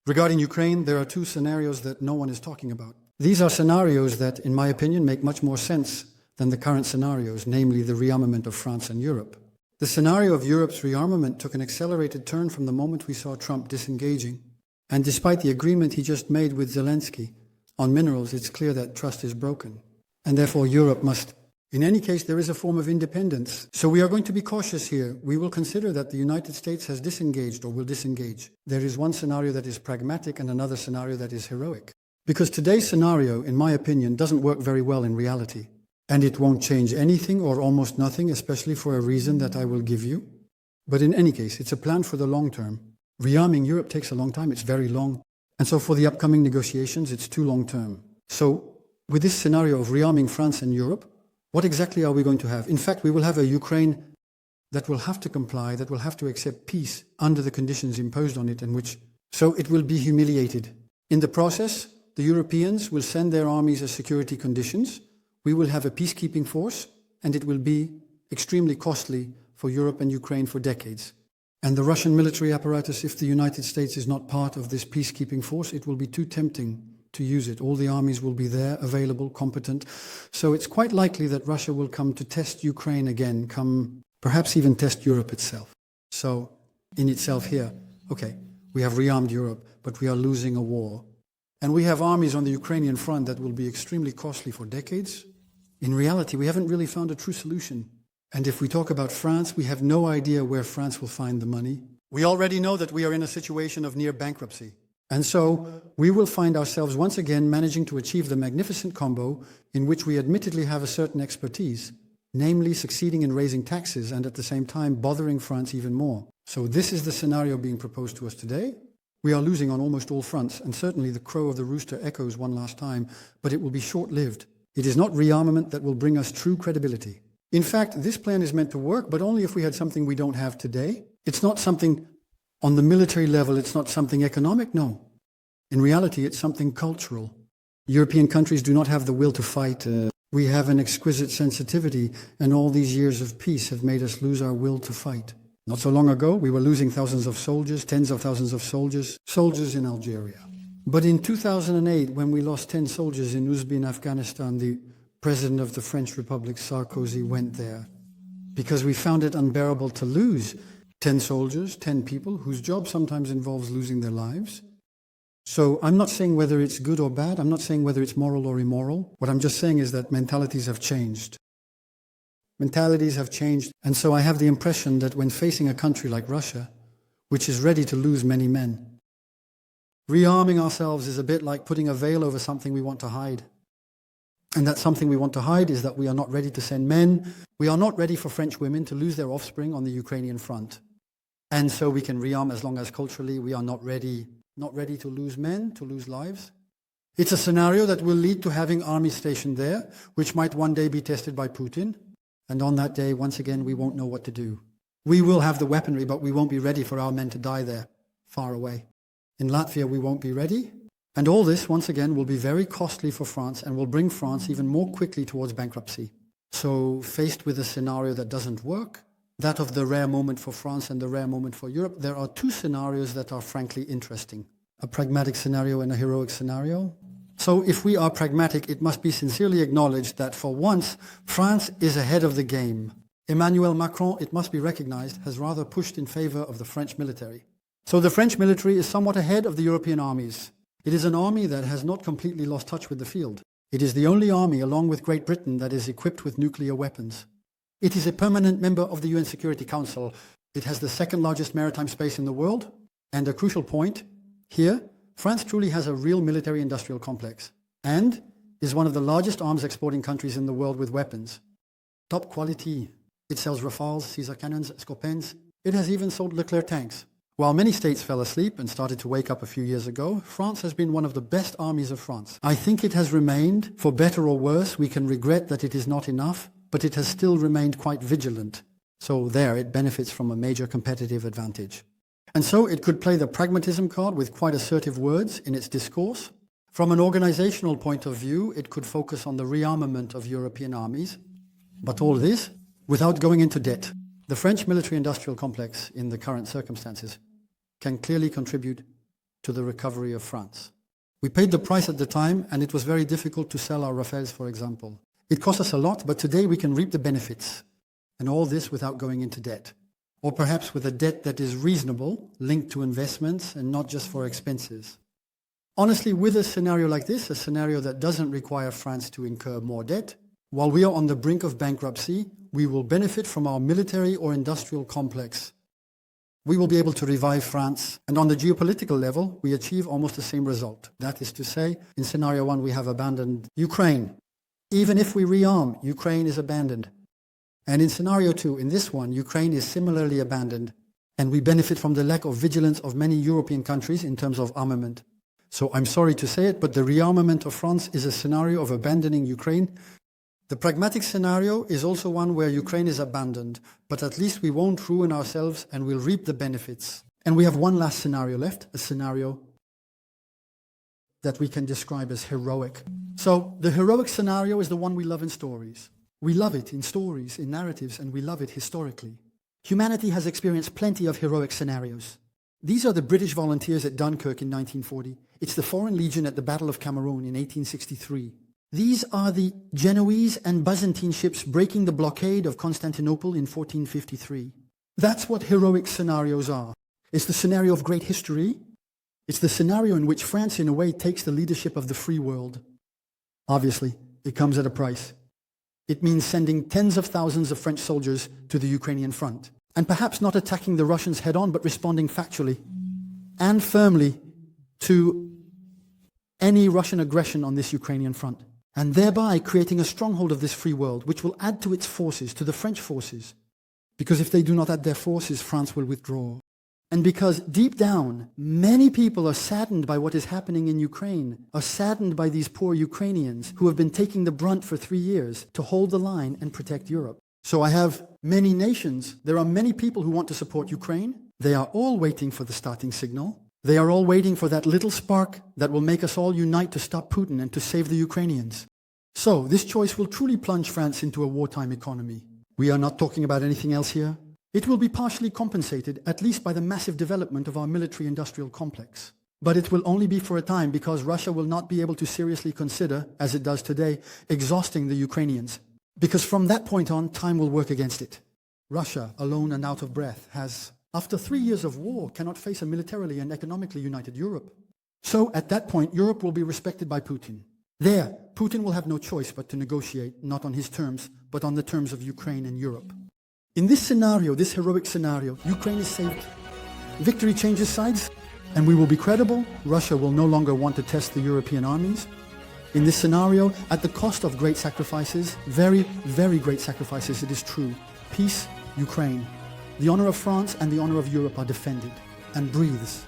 Regarding Ukraine, there are two scenarios that no one is talking about. These are scenarios that, in my opinion, make much more sense than the current scenarios, namely the rearmament of France and Europe. The scenario of Europe's rearmament took an accelerated turn from the moment we saw Trump disengaging. And despite the agreement he just made with Zelensky on minerals, it's clear that trust is broken. And therefore Europe must. In any case, there is a form of independence. So we are going to be cautious here. We will consider that the United States has disengaged or will disengage. There is one scenario that is pragmatic and another scenario that is heroic. Because today's scenario, in my opinion, doesn't work very well in reality. And it won't change anything or almost nothing, especially for a reason that I will give you. But in any case, it's a plan for the long term. Rearming Europe takes a long time. It's very long. And so for the upcoming negotiations, it's too long term. So with this scenario of rearming France and Europe, what exactly are we going to have? In fact, we will have a Ukraine that will have to comply, that will have to accept peace under the conditions imposed on it, so it will be humiliated. In the process, the Europeans will send their armies as security conditions. We will have a peacekeeping force, and it will be extremely costly for Europe and Ukraine for decades. And the Russian military apparatus, if the United States is not part of this peacekeeping force, it will be too tempting to use it. All the armies will be there, available, competent. So it's quite likely that Russia will come to test Ukraine again, perhaps even test Europe itself. So in itself here, okay, we have rearmed Europe, but we are losing a war. And we have armies on the Ukrainian front that will be extremely costly for decades. In reality, we haven't really found a true solution. And if we talk about France, we have no idea where France will find the money. We already know that we are in a situation of near bankruptcy. And so we will find ourselves once again managing to achieve the magnificent combo in which we admittedly have a certain expertise, namely succeeding in raising taxes and at the same time bothering France even more. So this is the scenario being proposed to us today. We are losing on almost all fronts, and certainly the crow of the rooster echoes one last time, but it will be short-lived. It is not rearmament that will bring us true credibility. In fact, this plan is meant to work, but only if we had something we don't have today. It's not something on the military level, it's not something economic, no. In reality, it's something cultural. European countries do not have the will to fight. We have an exquisite sensitivity, and all these years of peace have made us lose our will to fight. Not so long ago, we were losing thousands of soldiers, tens of thousands of soldiers in Algeria. But in 2008, when we lost 10 soldiers in Uzbek, Afghanistan, the President of the French Republic, Sarkozy, went there because we found it unbearable to lose 10 soldiers, 10 people, whose job sometimes involves losing their lives. So I'm not saying whether it's good or bad. I'm not saying whether it's moral or immoral. What I'm just saying is that mentalities have changed. Mentalities have changed. And so I have the impression that when facing a country like Russia, which is ready to lose many men, rearming ourselves is a bit like putting a veil over something we want to hide. And that something we want to hide is that we are not ready to send men. We are not ready for French women to lose their offspring on the Ukrainian front. And so we can rearm as long as culturally we are not ready to lose men, to lose lives. It's a scenario that will lead to having armies stationed there, which might one day be tested by Putin. And on that day, once again, we won't know what to do. We will have the weaponry, but we won't be ready for our men to die there, far away. In Latvia, we won't be ready. And all this, once again, will be very costly for France and will bring France even more quickly towards bankruptcy. So faced with a scenario that doesn't work, that of the rare moment for France and the rare moment for Europe, there are two scenarios that are frankly interesting. A pragmatic scenario and a heroic scenario. So if we are pragmatic, it must be sincerely acknowledged that for once, France is ahead of the game. Emmanuel Macron, it must be recognized, has rather pushed in favor of the French military. So the French military is somewhat ahead of the European armies. It is an army that has not completely lost touch with the field. It is the only army, along with Great Britain, that is equipped with nuclear weapons. It is a permanent member of the UN Security Council. It has the second largest maritime space in the world. And a crucial point here, France truly has a real military-industrial complex and is one of the largest arms exporting countries in the world with weapons. Top quality. It sells Rafales, Caesar cannons, Scorpens. It has even sold Leclerc tanks. While many states fell asleep and started to wake up a few years ago, France has been one of the best armies of France. I think it has remained, for better or worse. We can regret that it is not enough, but it has still remained quite vigilant. So there, it benefits from a major competitive advantage. And so it could play the pragmatism card with quite assertive words in its discourse. From an organizational point of view, it could focus on the rearmament of European armies. But all this without going into debt. The French military-industrial complex, in the current circumstances, can clearly contribute to the recovery of France. We paid the price at the time, and it was very difficult to sell our Rafales, for example. It cost us a lot, but today we can reap the benefits, and all this without going into debt. Or perhaps with a debt that is reasonable, linked to investments, and not just for expenses. Honestly, with a scenario like this, a scenario that doesn't require France to incur more debt, while we are on the brink of bankruptcy, we will benefit from our military or industrial complex. We will be able to revive France, and on the geopolitical level, we achieve almost the same result. That is to say, in scenario 1, we have abandoned Ukraine. Even if we rearm, Ukraine is abandoned. And in scenario 2, in this one, Ukraine is similarly abandoned, and we benefit from the lack of vigilance of many European countries in terms of armament. So I'm sorry to say it, but the rearmament of France is a scenario of abandoning Ukraine. The pragmatic scenario is also one where Ukraine is abandoned, but at least we won't ruin ourselves and we'll reap the benefits. And we have one last scenario left, a scenario that we can describe as heroic. So the heroic scenario is the one we love in stories. We love it in stories, in narratives, and we love it historically. Humanity has experienced plenty of heroic scenarios. These are the British volunteers at Dunkirk in 1940. It's the Foreign Legion at the Battle of Cameroon in 1863. These are the Genoese and Byzantine ships breaking the blockade of Constantinople in 1453. That's what heroic scenarios are. It's the scenario of great history. It's the scenario in which France, in a way, takes the leadership of the free world. Obviously, it comes at a price. It means sending tens of thousands of French soldiers to the Ukrainian front, and perhaps not attacking the Russians head-on, but responding factually and firmly to any Russian aggression on this Ukrainian front, and thereby creating a stronghold of this free world, which will add to its forces, to the French forces. Because if they do not add their forces, France will withdraw. And because deep down, many people are saddened by what is happening in Ukraine, are saddened by these poor Ukrainians who have been taking the brunt for 3 years to hold the line and protect Europe. So I have many nations. There are many people who want to support Ukraine. They are all waiting for the starting signal. They are all waiting for that little spark that will make us all unite to stop Putin and to save the Ukrainians. So this choice will truly plunge France into a wartime economy. We are not talking about anything else here. It will be partially compensated, at least by the massive development of our military-industrial complex. But it will only be for a time, because Russia will not be able to seriously consider, as it does today, exhausting the Ukrainians. Because from that point on, time will work against it. Russia, alone and out of breath, has, after 3 years of war, cannot face a militarily and economically united Europe. So at that point, Europe will be respected by Putin. There, Putin will have no choice but to negotiate, not on his terms, but on the terms of Ukraine and Europe. In this scenario, this heroic scenario, Ukraine is saved. Victory changes sides, and we will be credible. Russia will no longer want to test the European armies. In this scenario, at the cost of great sacrifices, very, very great sacrifices, it is true, peace, Ukraine. The honor of France and the honor of Europe are defended and breathes.